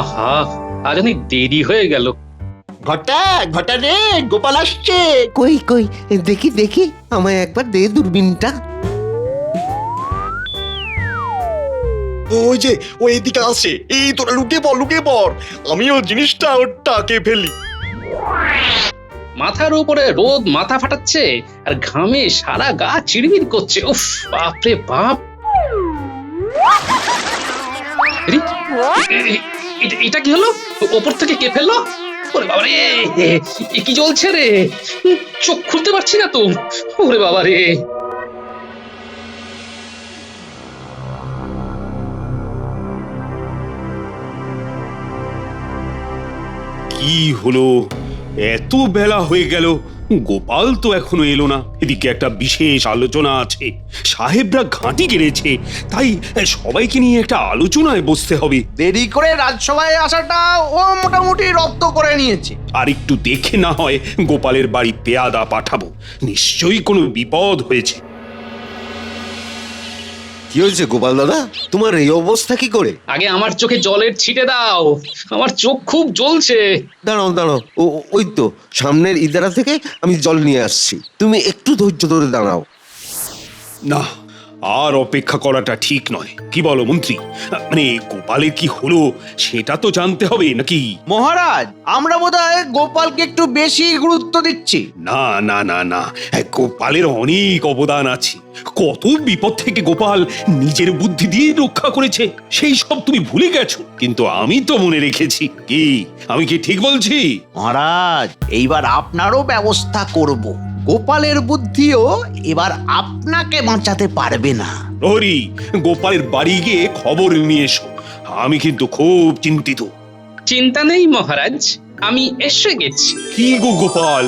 আহা, আজ অনেক দেরি হয়ে গেল। ঘটা ঘটা রে, গোপাল আসছে। কই কই দেখি দেখি, আমায় একবার দে দূরবীনটা। ওই যে ও এদিকে আসে, এই তোরা লুকিয়ে পড়, আমিও জিনিসটা ওর টাকে ফেলি। মাথার উপরে রোদ মাথা ফাটাচ্ছে আর ঘামে সারা গা চিড়মিড় করছে। উফ, বাপরে বাপ। আরে, এটা কি হলো? ওপর থেকে কে ফেললো? ওরে বাবা রে, এ কি জ্বলছে রে? চোখ খুলতে পারছি না তো। ওরে বাবা রে। কি হলো? এত বেলা হয়ে গেল, গোপাল তো এখনো এলো না। এদিকে একটা বিশেষ আলোচনা আছে, সাহেবরা ঘাঁটি গেড়েছে, তাই সবাইকে নিয়ে একটা আলোচনায় বসতে হবে। দেরি করে রাজসভায় আসাটা ও মোটামুটি রপ্ত করে নিয়েছে। আর একটু দেখে না হয় গোপালের বাড়ি পেয়াদা পাঠাবো, নিশ্চয়ই কোনো বিপদ হয়েছে। কি হয়েছে গোপাল দাদা, তোমার এই অবস্থা কি করে? আগে আমার চোখে জলের ছিটে দাও, আমার চোখ খুব জ্বলছে। দাঁড়াও দাঁড়াও, ওই তো সামনের ইদারা থেকে আমি জল নিয়ে আসছি, তুমি একটু ধৈর্য ধরে দাঁড়াও। না, আর অপেক্ষা করাটা ঠিক নয়। কি বলো মন্ত্রী? মানে গোপালের কি হলো সেটা তো জানতে হবে নাকি? মহারাজ, আমরা বোধহয় গোপালকে একটু বেশি গুরুত্ব দিচ্ছি। না না না না, গোপালের অনেক অবদান আছে। কত বিপদ থেকে গোপাল নিজের বুদ্ধি দিয়ে রক্ষা করেছে, সেই সব তুমি ভুলে গেছো। কিন্তু আমি তো মনে রেখেছি। কি আমি কি ঠিক বলছি? মহারাজ, এইবার আপনারও ব্যবস্থা করব। গোপালের বুদ্ধিও এবার আপনাকে বাঁচাতে পারবে না। হরি, গোপালের বাড়ি গিয়ে খবর নিয়ে এসো, আমি কিন্তু খুব চিন্তিত। চিন্তা নেই মহারাজ, আমি এসে গেছি। কি গো গোপাল,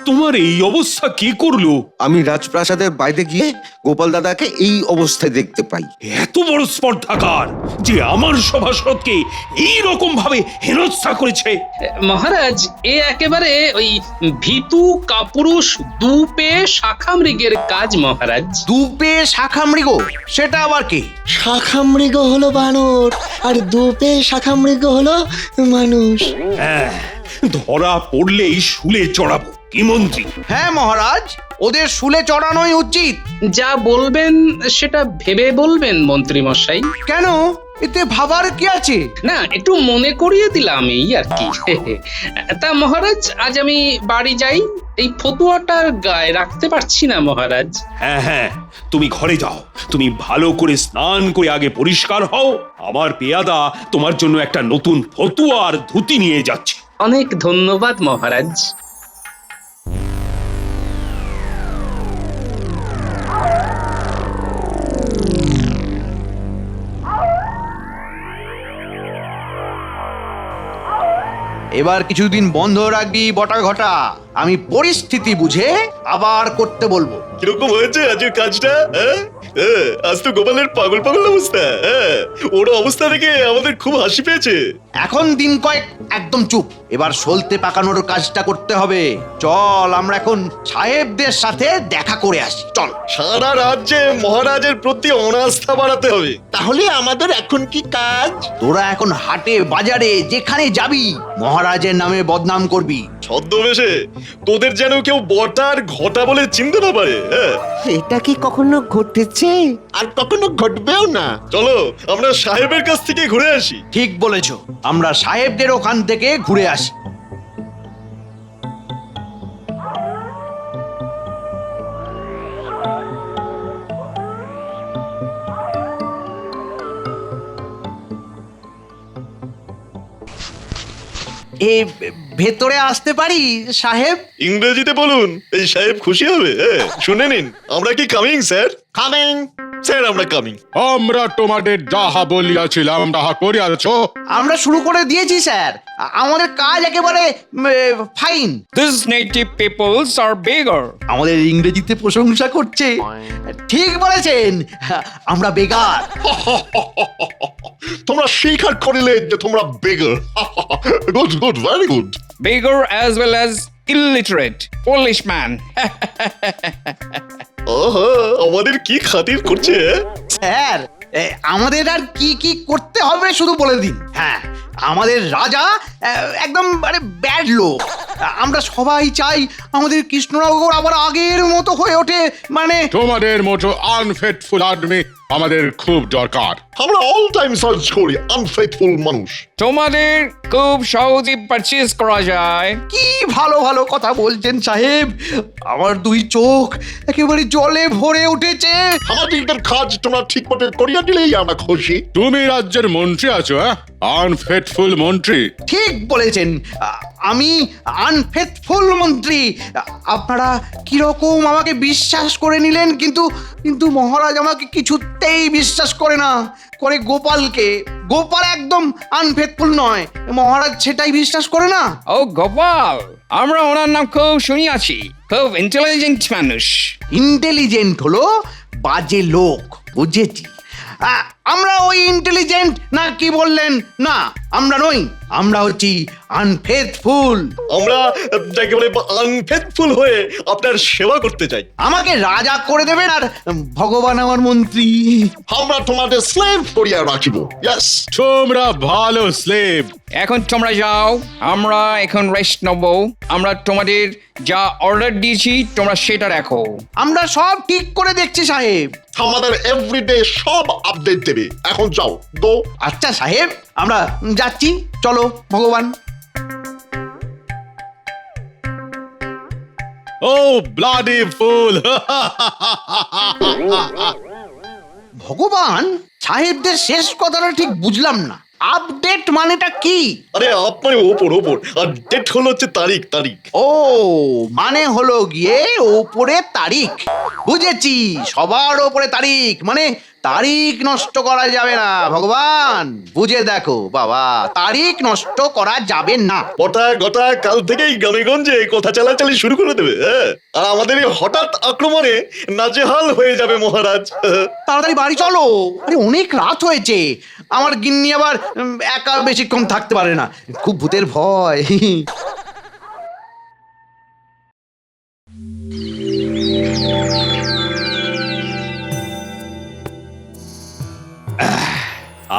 তোমার এই অবস্থা কে করলো? আমি রাজপ্রাসাদের বাইরে গিয়ে গোপাল দাদাকে এই অবস্থায় দেখতে পাই। এত বড় স্পর্ধাকার যে আমার সভাসদকে এই রকম ভাবে হেনস্থা করেছে। মহারাজ, এ একেবারে ওই ভীতু কাপুরুষ দুপে শাখা মৃগের কাজ মহারাজ। দুপে শাখা মৃগ, সেটা আবার কি? শাখামৃগ হলো বানর, আর দুপে শাখামৃগ হলো মানুষ। হ্যাঁ, ধরা পড়লেই শুলে চড়াবো। কি মন্ত্রী? হ্যাঁ মহারাজ, ওদের শুলে চড়ানোই উচিত। যা বলবেন সেটা ভেবে বলবেন মন্ত্রী মশাই। কেন? এতে ভাবার কি আছে? না, একটু মনে করিয়ে দিলাম এই আর কি। তা মহারাজ, আজ আমি বাড়ি যাই, এই ফতুয়াটার গায়ে রাখতে পারছি না মহারাজ। হ্যাঁ হ্যাঁ, তুমি ঘরে যাও, তুমি ভালো করে স্নান করে আগে পরিষ্কার হও। আমার পেয়াদা তোমার জন্য একটা নতুন ফতুয়া আর ধুতি নিয়ে যাচ্ছে। অনেক ধন্যবাদ মহারাজ। এবার কিছুদিন বন্ধ রাখবি বটা ঘটা, আমি পরিস্থিতি বুঝে আবার করতে বলবো। কিরকম হয়েছে আজকের কাজটা? আজ তো গোপালের পাগল পাগল অবস্থা। ওর অবস্থা দেখে আমাদের খুব হাসি পেয়েছে। এখন দিন কয়েক একদম চুপ, এবার সলতে পাকানোর কাজটা করতে হবে। চল আমরা এখন সাহেবদের সাথে দেখা করে আসি, চল। সারা রাজ্যে মহারাজের প্রতি অনাস্থা বাড়াতে হবে। তাহলে আমাদের এখন কি কাজ? তোরা এখন হাটে বাজারে যেখানে যাবি মহারাজের নামে বদনাম করবি। ছদ্মবেশে, তোদের যেন কেউ বটার ঘটা বলে চিনতে না পারে। এটা কি কখনো ঘটেছে? আর কখনো ঘটবেও না। চলো আমরা সাহেবের কাছ থেকে ঘুরে আসি। ঠিক বলেছ, আমরা সাহেবদের ওখান থেকে ঘুরে আসি। এ ভেতরে আসতে পারি সাহেব? ইংরেজিতে বলুন, এই সাহেব খুশি হবে। শুনে নিন, আমরা কি কামিং স্যার? কামিং স্যার, আমরা কামিং। আমরা তোমাদের যাহা বলিয়াছিলাম তাহা করিয়াছ। আমরা শুরু করে দিয়েছি স্যার, আমাদের কাজ একেবারে fine. These native peoples are bigger. আমাদের ইংরেজিতে প্রশংসা করছে। ঠিক বলেছেন, আমরা বেকার। তোমরা স্বীকার করিলে যে তোমরা বেগার। Good good, very good. Bigger as well as illiterate. Polish man. ওহো, আমাদের কি খাতির করছে। স্যার, আমাদের আর কি কি করতে হবে শুধু বলে দিন। হ্যাঁ, আমাদের রাজা একদম মানে ব্যাড লোক। আমরা সবাই চাই আমাদের কৃষ্ণনগর আবার আগের মতো হয়ে ওঠে, মানে তোমাদের মতো আনফেথফুল আদমি আমাদের খুব দরকার। আমরা অল টাইম সার্চ করি আনফেথফুল মানুষ। তোমাদের খুব সহজে পারচেজ করা যায়। কি ভালো ভালো কথা বলছেন সাহেব, আমার দুই চোখ একেবারে জলে ভরে উঠেছে। আমাদের কাজ তোমরা ঠিক মতো করিয়া দিলেই আমরা খুশি। তুমি রাজ্যের মন্ত্রী আছো, হ্যাঁ? আনফেথফুল মন্ত্রী। ঠিক বলেছেন, আমি আনফেথফুল মন্ত্রী। আপনারা কিরকম আমাকে বিশ্বাস করে নিলেন, কিন্তু কিন্তু মহারাজ আমাকে কিছুতেই বিশ্বাস করে না, করে গোপালকে। গোপাল একদম আনফেথফুল নয়, মহারাজ সেটাই বিশ্বাস করে না। ও গোপাল, আমরা ওনার নাম খুব শুনিয়াছি, খুব ইন্টেলিজেন্ট মানুষ। ইন্টেলিজেন্ট হলো বাজে লোক, বুঝেছি। আমরা ওই ইন্টেলিজেন্ট না কি বললেন? না, আমরা নই, আমরা হচ্ছি আনফেথফুল। আমরা একেবারে আনফেথফুল হয়ে আপনার সেবা করতে চাই। আমাকে রাজা করে দেবেন আর ভগবান আমার মন্ত্রী। আমরা তোমাদের স্লেভ করিয়া রাখিব। ইয়েস। তোমরা ভালো স্লেভ। এখন তোমরা যাও, আমরা এখন রেস্ট নেব। আমরা তোমাদের যা অর্ডার দিয়েছি তোমরা সেটা রাখো। আমরা সব ঠিক করে দেখছি সাহেব। আমাদের এভরিডে সব আপডেট দেবে। এখন যাও, গো। আচ্ছা সাহেব, আমরা যাচ্ছি, চলো ভগবান। ও ব্লাডি ফুল। ভগবান, সাহেবদের শেষ কথাটা ঠিক বুঝলাম না। আপডেট মানেটা কি? আরে আপনার ওপর ওপর, আর ডেট হলো হচ্ছে তারিখ তারিখ। ও মানে হলো গিয়ে ওপরে তারিখ। বুঝেছি, সবার ওপরে তারিখ, মানে তারিখ নষ্ট করা যাবে না। ভগবান বুঝে দেখো বাবা, তারিখ নষ্ট করা যাবে না। পটা গটা কাল থেকেই গ্রামে গঞ্জে কথা চালাচালি শুরু করে দেবে, হ্যাঁ? আর আমাদের এই হঠাৎ আক্রমণে নাজেহাল হয়ে যাবে মহারাজ। তাড়াতাড়ি বাড়ি চলো, আরে অনেক রাত হয়েছে। আমার গিন্নি আবার একা বেশিক্ষণ থাকতে পারে না, খুব ভূতের ভয়।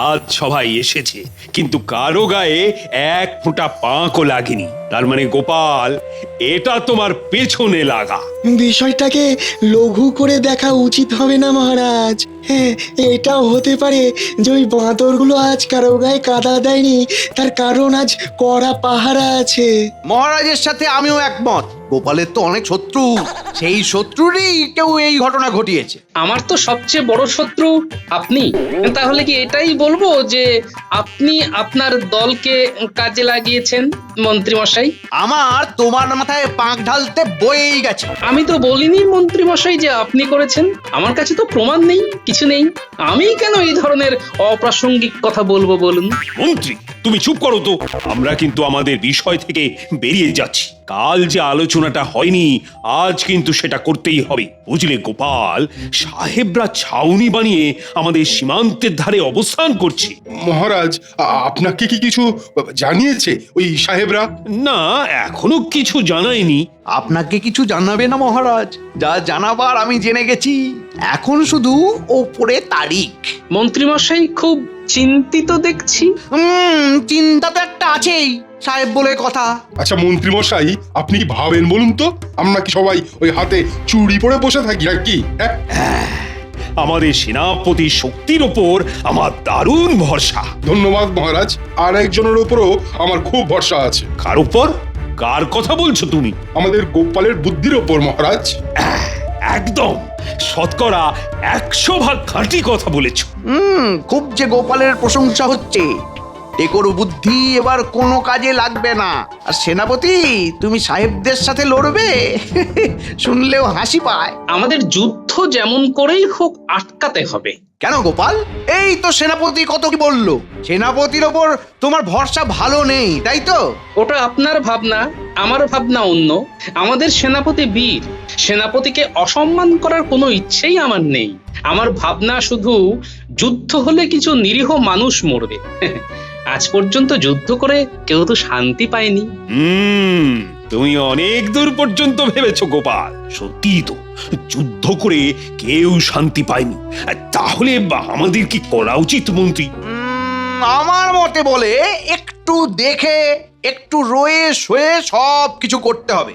আজ সবাই এসেছে, কিন্তু কারো গায়ে এক ফোঁটা পাঁকও লাগেনি। তার মানে গোপাল, এটা তোমার পেছনে লাগা। বিষয়টাকে লঘু করে দেখা উচিত হবে না মহারাজ। হ্যাঁ, এটাও হতে পারে যে ওই বাঁদরগুলো আজ কারো গায়ে কাদা দেয়নি, তার কারণ আজ কড়া পাহারা আছে। মহারাজের সাথে আমিও একমত। গোপালের তো অনেক শত্রু, সেই শত্রুরই কেউ এই ঘটনা ঘটিয়েছে। আমার তো সবচেয়ে বড় শত্রু আপনি। তাহলে কি এটাই বলবো যে আপনি আপনার দলকে কাজে লাগিয়েছেন মন্ত্রী মশাই? আমার তোমার মাথায় পাঁক ঢালতে বয়েই গেছে। আমি তো বলিনি মন্ত্রী মশাই যে আপনি করেছেন। আমার কাছে তো প্রমাণ নেই, কিছু নেই। আমি কেন এই ধরনের অপ্রাসঙ্গিক কথা বলবো বলুন? মন্ত্রী, তুমি চুপ করো তো। আমরা কিন্তু আমাদের বিষয় থেকে বেরিয়ে যাচ্ছি। কাল যে আলোচনাটা হয়নি, আজ কিন্তু সেটা করতেই হবে, বুঝলে গোপাল? সাহেবরা ছাউনি বানিয়ে আমাদের সীমান্তের ধারে অবস্থান করছে। মহারাজ, আপনাকে কি কিছু জানিয়েছে ওই সাহেবরা? না, এখনো কিছু জানায়নি। আপনাকে কিছু জানাবে না মহারাজ, যা জানাবার আমি জেনে গেছি। এখন শুধু ওপরে তারিখ। মন্ত্রী মশাই খুব চিন্তিত দেখছি। চিন্তা তো একটা আছেই, সাহেব বলে কথা। আচ্ছা মন্ত্রী মশাই, আপনি কি ভাবেন বলুন তো? আমরা কি সবাই ওই হাতে চুড়ি পরে বসে থাকি আর কি? আমাদের সেনাপতির শক্তির ওপর আমার দারুণ ভরসা। ধন্যবাদ মহারাজ, আর একজনের উপরও আমার খুব ভরসা আছে। কার উপর? কার কথা বলছো তুমি? আমাদের গোপালের বুদ্ধির ওপর মহারাজ। একদম শতকরা 100% খাঁটি কথা বলেছো। খুব যে গোপালের প্রশংসা হচ্ছে। এর বুদ্ধি এবার কোনো কাজে লাগবে না। আর সেনাপতি, তুমি সাহেবদের সাথে লড়বে? শুনলেও হাসি পায়। আমাদের যুদ্ধ যেমন করেই হোক আটকাতে হবে। কেন গোপাল? এই তো সেনাপতি কত কি বললো। সেনাপতির ওপর তোমার ভরসা ভালো নেই, তাই তো? ওটা আপনার ভাবনা, আমার ভাবনা অন্য। আমাদের সেনাপতি বীর, সেনাপতিকে অসম্মান করার কোনো ইচ্ছেই আমার নেই। আমার ভাবনা শুধু যুদ্ধ হলে কিছু নিরীহ মানুষ মরবে। আজ পর্যন্ত যুদ্ধ করে কেউ তো শান্তি পায়নি। তুমি অনেক দূর পর্যন্ত ভেবেছো গোপাল। সত্যি তো, যুদ্ধ করে কেউ শান্তি পায়নি। তাহলে আমাদের কি করা উচিত মন্ত্রী? আমার মতে বলে একটু একটু দেখে একটু রয়ে শোয়ে সব কিছু করতে হবে।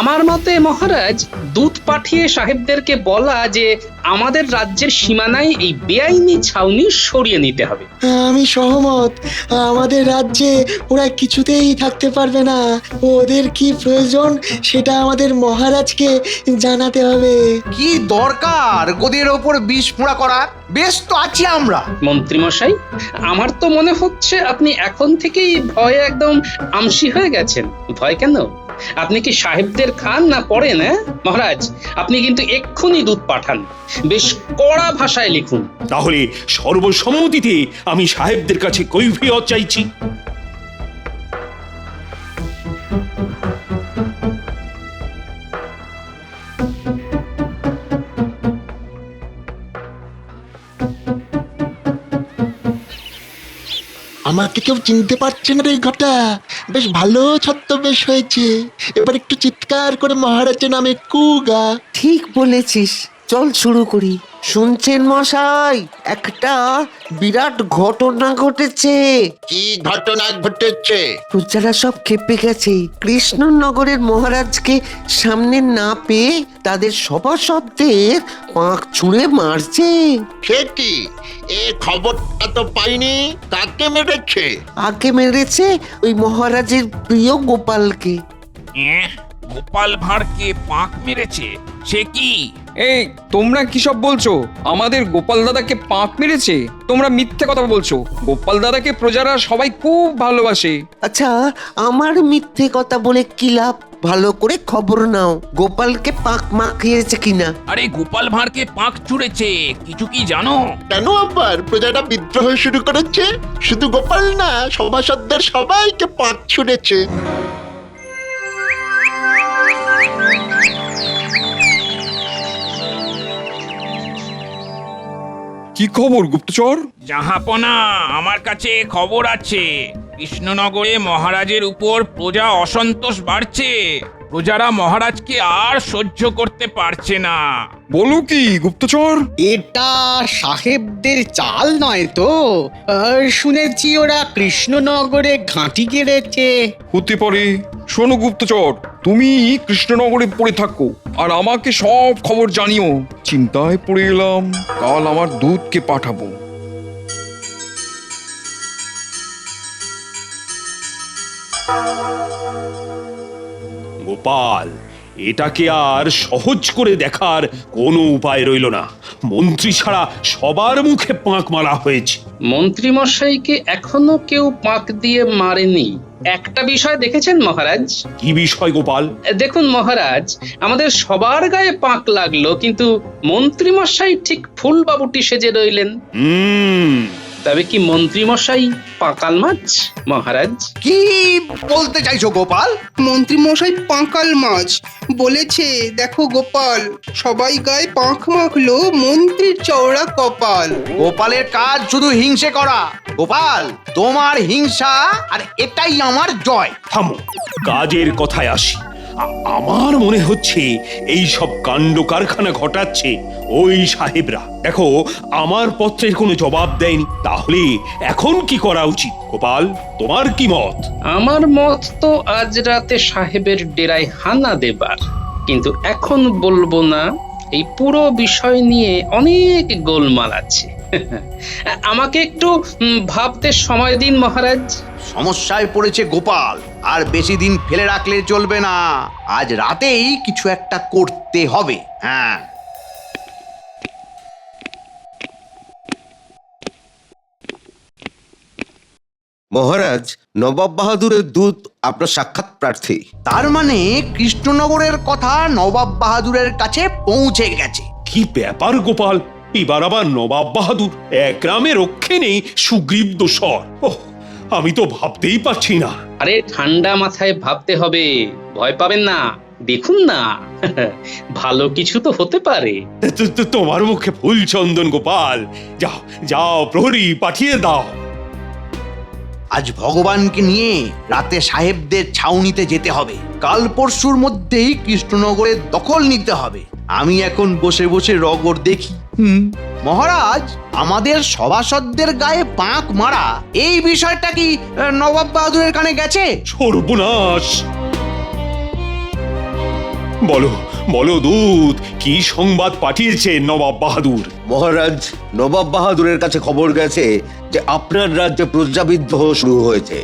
আমার মতে মহারাজ দূত পাঠিয়ে সাহেবদেরকে বলা যে আমাদের রাজ্যের সীমানায় এই বেআইনি ছাউনি সরিয়ে নিতে হবে। আমি সহমত। আমাদের রাজ্যে ওরা কিছুতেই থাকতে পারবে না। ওদের কি প্রয়োজন সেটা আমাদের মহারাজকে জানাতে হবে। কি দরকার গদির ওপর বিষ ফোঁড়া করার? বেশ তো আছি আমরা। মন্ত্রীমশাই, আমার তো মনে হচ্ছে আপনি এখন থেকেই ভয়ে একদম আমসি হয়ে গেছেন। ভয় কেন? আপনি কি সাহেবদের খান না পড়েন? মহারাজ, আপনি কিন্তু এক্ষুনি দূত পাঠান, বেশ কড়া ভাষায় লিখুন। তাহলে সর্বসম্মতিতে আমি সাহেবদের কাছে কৈফিয়ত চাইছি। আমাকে কেউ চিনতে পারছে না রে ঘটা। বেশ ভালো ছদ্মবেশ হয়েছে। এবার একটু চিৎকার করে মহারাজের নামে কুগা। ঠিক বলেছিস, চল শুরু করি। শুনছেন মশাই, একটা বিরাট ঘটনা ঘটেছে। কি ঘটনা ঘটেছে? প্রজারা সব খেপে গেছে। কৃষ্ণনগরের মহারাজকে সামনে না পেয়ে তাদের সভাসদদের পাঁক ছুঁড়ে মারছে। সে কি? এ খবরটা তো পাইনি। কাকে মেরেছে? আগে মেরেছে ওই মহারাজের প্রিয় গোপালকে। গোপাল ভাঁড়কে পাক মেরেছে? সে কি? এই তোমরা কি সব বলছো? আমাদের গোপাল দাদাকে পাক মেরেছে? তোমরা মিথ্যে কথা বলছো। গোপাল দাদাকে প্রজারা সবাই খুব ভালোবাসে। আচ্ছা, আমার মিথ্যে কথা বলে কি লাভ? ভালো করে খবর নাও, গোপালকে পাক মাখিয়েছে কিনা। আরে গোপাল ভাঁড়কে পাক ছুঁড়েছে, কিছু কি জানো? কেন আবার প্রজারা বিদ্রোহ শুরু করেছে? শুধু গোপাল না, সভাসদদের সবাইকে পাক ছুঁড়েছে। কি খবর গুপ্তচর? জাহাপনা, আমার কাছে খবর আছে। কৃষ্ণনগরে মহারাজের উপর প্রজা অসন্তোষ বাড়ছে। প্রজারা মহারাজকে আর সহ্য করতে পারছে না। বলো কি গুপ্তচর? এটা সাহেবদের চাল নয় তো? শুনেছি ওরা কৃষ্ণনগরে ঘাঁটি গেড়েছে। হতে পারে। শোনো গুপ্তচর, তুমি কৃষ্ণনগরে পড়ে থাকো আর আমাকে সব খবর জানিও। চিন্তায় পড়ে এলাম, কাল আমার দূতকে পাঠাবো। গোপাল, এটাকে আর সহজ করে দেখার কোনো উপায় রইল না। মন্ত্রী ছাড়া সবার মুখে পাঁক মারা হয়েছে। মন্ত্রীমশাইকে এখনো কেউ পাক দিয়ে মারেনি। একটা বিষয় দেখেছেন মহারাজ? কি বিষয় গোপাল? দেখুন মহারাজ, আমাদের সবার গায়ে পাক লাগলো, কিন্তু মন্ত্রীমশাই ঠিক ফুলবাবুটি সেজে রইলেন। তবে কি মন্ত্রীমশাই পাকাল মাছ মহারাজ? কি বলতে চাইছো গোপাল? মন্ত্রী মশাই পাঁকাল মাছ বলেছে। দেখো গোপাল, সবাই গায়ে পাঁখ মাখলো, মন্ত্রীর চওড়া কপাল। গোপালের কাজ শুধু হিংসে করা। গোপাল, তোমার হিংসা আর এটাই আমার জয়। থামো, কাজের কথায় আসি। আমার মনে হচ্ছে এই সব কাণ্ড কারখানা ঘটাচ্ছে ওই সাহেবরা। দেখো, আমার পত্রের কোনো জবাব দেয়নি। তাহলে এখন কি করা উচিত? গোপাল, তোমার কি মত? আমার মত তো আজ রাতে সাহেবের ডেরায় হানা দেবার, কিন্তু এখন বলবো না। এই পুরো বিষয় নিয়ে অনেক গোলমাল আছে। আমাকে একটু ভাবতে সময় দিন মহারাজ। সমস্যায় পড়েছে গোপাল, আর বেশি দিন ফেলে রাখলে চলবে না। আজ রাতেই কিছু একটা করতে হবে। হ্যাঁ, মহারাজ, নবাব বাহাদুরের দূত আপনার সাক্ষাৎ প্রার্থী। তার মানে কৃষ্ণনগরের কথা নবাব বাহাদুরের কাছে পৌঁছে গেছে। কি ব্যাপার গোপাল, এবার আবার নবাব বাহাদুর? এক গ্রামে রক্ষে নেই সুগ্রীব দোসর। ওহ, আমি তো ভাবতেই পারছি না। আরে ঠান্ডা মাথায় ভাবতে হবে, ভয় পাবেন না। দেখুন না, ভালো কিছু তো হতে পারে। তোমার মুখে ফুল চন্দন গোপাল। যাও যাও, প্রহরী পাঠিয়ে দাও। আজ ভগবানকে নিয়ে রাতে সাহেবদের ছাউনিতে যেতে হবে। কাল পরশুর মধ্যেই কৃষ্ণনগরের দখল নিতে হবে। আমি এখন বসে বসে রগর দেখি, মহারাজ, আমাদের সভাসদদের গায়ে পাঁক মারা এই বিষয়টা কি নবাব বাহাদুরের কানে গেছে? সর্বনাশ! বলো বলো দূত, কি সংবাদ পাঠিয়েছে নবাব বাহাদুর? মহারাজ, নবাব বাহাদুরের কাছে খবর গেছে যে আপনার রাজ্যে প্রজাবিদ্রোহ শুরু হয়েছে।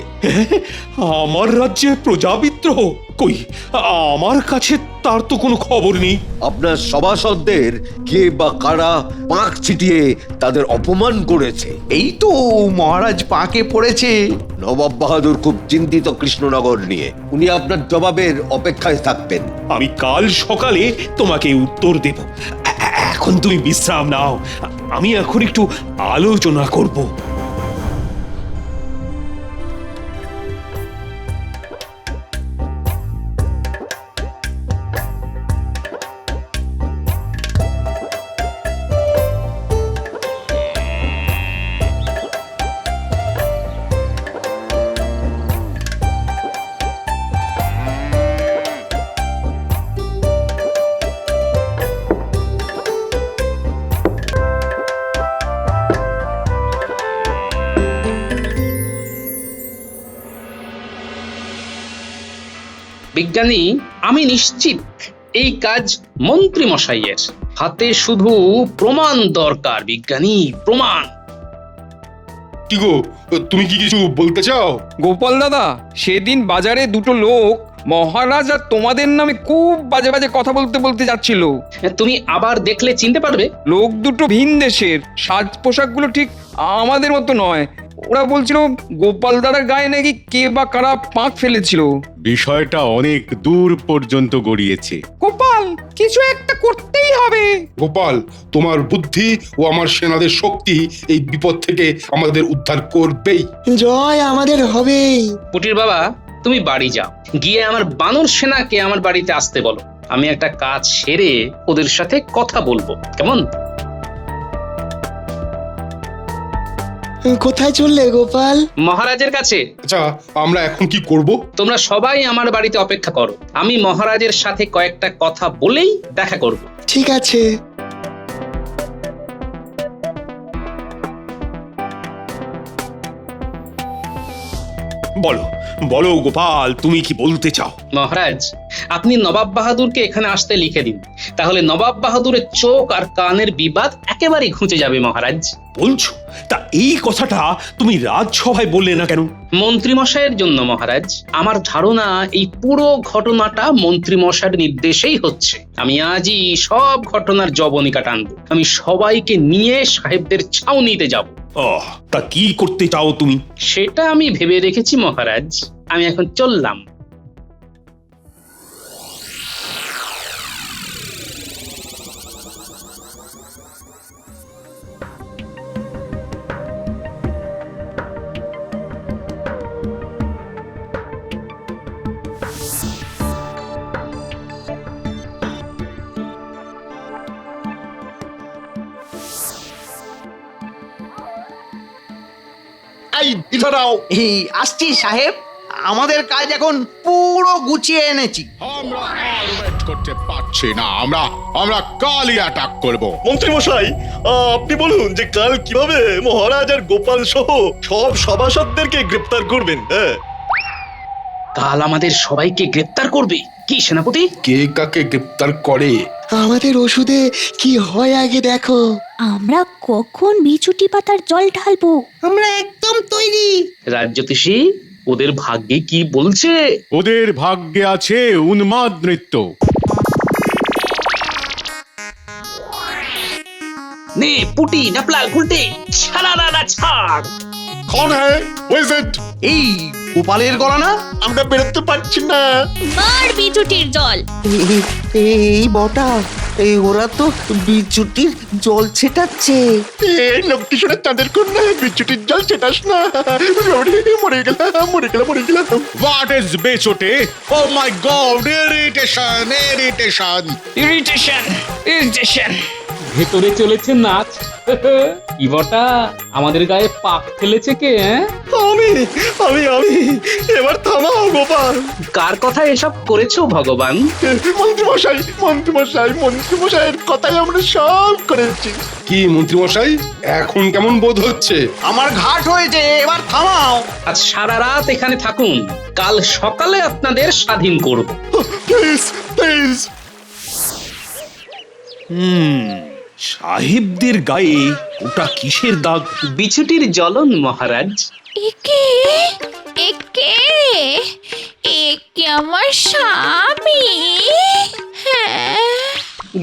আমার রাজ্যে প্রজাবিদ্রোহ? কই, আমার কাছে তার তো কোনো খবর নেই। আপনার সভাসদদের কে বা কারা পাক ছিটিয়ে তাদের অপমান করেছে। এই তো মহারাজ পাকে পড়েছে। নবাব বাহাদুর খুব চিন্তিত কৃষ্ণনগর নিয়ে। উনি আপনার জবাবের অপেক্ষায় থাকবেন। আমি কাল সকালে তোমাকে উত্তর দেব। এখন তুমি বিশ্রাম নাও, আমি এখন একটু আলোচনা করব। বিজ্ঞানী, আমি নিশ্চিত এই কাজ মন্ত্রী মশাইয়ের। হাতে শুধু প্রমাণ দরকার বিজ্ঞানী, প্রমাণ। কি গো, তুমি কি কিছু বলতে চাও? গোপাল দাদা, সেদিন বাজারে দুটো লোক মহারাজ আর তোমাদের নামে খুব বাজে বাজে কথা বলতে বলতে যাচ্ছিল। তুমি আবার দেখলে চিনতে পারবে। লোক দুটো ভিন দেশের, সাজ পোশাকগুলো ঠিক আমাদের মতো নয়। ওরা বলছিল গোপাল দাদার গায়ে নাকি কে বা কারা পাক ফেলেছিল। বিষয়টা অনেক দূর পর্যন্ত গড়িয়েছে। গোপাল, কিছু একটা করতেই হবে। গোপাল, তোমার বুদ্ধি ও আমার সেনাদের শক্তি এই বিপদ থেকে আমাদের উদ্ধার করবেই। জয় আমাদের হবেই। পুটির বাবা, তুমি বাড়ি যাও, গিয়ে আমার বানর সেনাকে আমার বাড়িতে আসতে বলো। আমি একটা কাজ সেরে ওদের সাথে কথা বলবো, কেমন? কোথায় চললে গোপাল? মহারাজের কাছে। আচ্ছা, আমরা এখন কি করব? তোমরা সবাই আমার বাড়িতে অপেক্ষা করো, আমি মহারাজের সাথে কয়েকটা কথা বলেই দেখা করব। ঠিক আছে। বলো বলো গোপাল, তুমি কি বলতে চাও? মহারাজ, আপনি নবাব বাহাদুরকে এখানে আসতে লিখে দিন, তাহলে নবাব বাহাদুরের চোখ আর কানের বিবাদ একেবারেই ঘুচে যাবে মহারাজ। বলছো? তা এই কথাটা তুমি রাজসভায় বললে না কেন? মন্ত্রী মশাইয়ের জন্য মহারাজ। আমার ধারণা এই পুরো ঘটনাটা মন্ত্রী মশাইয়ের নির্দেশেই হচ্ছে। আমি আজই সব ঘটনার জবনিকা টানবো। আমি সবাইকে নিয়ে সাহেবদের ছাউনিতে যাব। তা কি করতে চাও তুমি? সেটা আমি ভেবে রেখেছি মহারাজ। আমি এখন চললাম। এই আসছি সাহেব, আমাদের কাজ এখন পুরো গুছিয়ে এনেছি। আমরা আর ওয়েট করতে পারছি না, আমরা কালই অ্যাটাক করব। মন্ত্রী মশাই, আপনি বলুন যে কাল কিভাবে মহারাজ আর গোপাল সহ সব সভাসদদেরকে গ্রেপ্তার করবেন। হ্যাঁ, কাল আমাদের সবাইকে গ্রেপ্তার করবে কি সেনাপতি? কে কাকে গ্রেপ্তার করে? আমাদের ওষুধে কি হয় আগে দেখো। আমরা কখন বিচুটি পাতার জল ঢালবো? আমরা একদম তৈরি। রাজ্যতীষী, ওদের ভাগ্যে কি বলছে? ওদের ভাগ্যে আছে উন্মাদ নৃত্য। নে পুটি, নাপলা, গুলটে, ছাড়া ছাড়। কন হ্যায়? Who is it? এই গোপালের গলা না? আমরা বেরোতে পারছি না। মার বিচুটির জল। এই বটা, ওরা তো বিচুটির জল ছেটাচ্ছে। এই লক্ষ্মী শুনে তাদের কন্যা বিচ্ছুটির জল ছেটাস না। মরে গেলাম। হোয়াট ইজ বেচোটে? Oh my god, irritation. Irritation. ভেতরে চলেছে নাচ। কি বটা আমাদের গায়ে পাক ফেলেছে কে? আমি আমি আমি এবার থামাও গোপাল। কার কথা এসব করেছো ভগবান? মন্ত্রীমশাইয়ের কথাই আমরা সব করেছি। কি মন্ত্রীমশাই, এখন কেমন বোধ হচ্ছে? আমার ঘাট হয়েছে, এবার থামাও। আজ সারা রাত এখানে থাকুন, কাল সকালে আপনাদের স্বাধীন করব। Please please. সাহেবদের গায়ে ওটা কিসের দাগ? বিছুটির জ্বলন মহারাজ। একে একে একে আমার স্বামী। হ্যাঁ,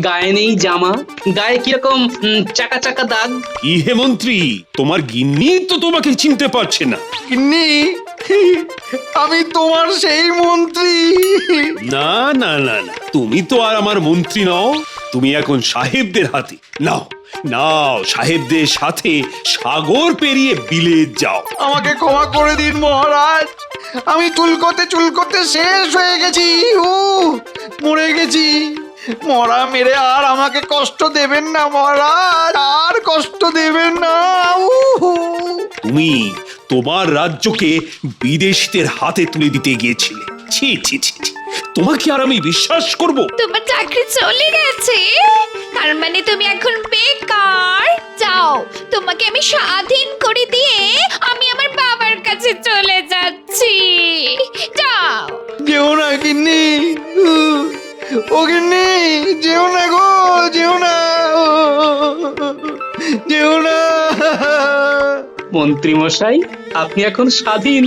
গায়ে নেই জামা, গায়ে কিরকম চাকা চাকা দাগ। কি হে মন্ত্রী, তোমার গিন্নি তো তোমাকে চিনতে পারছে না। কিন্নি, আমি তোমার সেই মন্ত্রী। না না না না, তুমি তো আর আমার মন্ত্রী নও, তুমি এখন সাহেবদের হাতে। নাও নাও, সাহেবদের সাথে সাগর পেরিয়ে বিলেত যাও। আমাকে ক্ষমা করে দিন মহারাজ, আমি চুলকোতে শেষ হয়ে গেছি। মরে গেছি। মরা মেরে আর আমাকে কষ্ট দেবেন না মহারাজ, আর কষ্ট দেবেন না। তুমি তোমার রাজ্যকে বিদেশীদের হাতে তুলে দিতে গিয়েছিলে। ছি ছি ছি ছি, তোমাকে আর আমি বিশ্বাস করব? তোমার চাকরি চলে গেছে, তার মানে তুমি এখন বেকার। যাও, তোমাকে আমি স্বাধীন করে দিয়ে আমি আমার বাবার কাছে চলে যাচ্ছি। যাও। যেও না গিন্নি, ও গিন্নি, যেও না গো, যেও না, যেও না। মন্ত্রী মশাই, আপনি এখন স্বাধীন।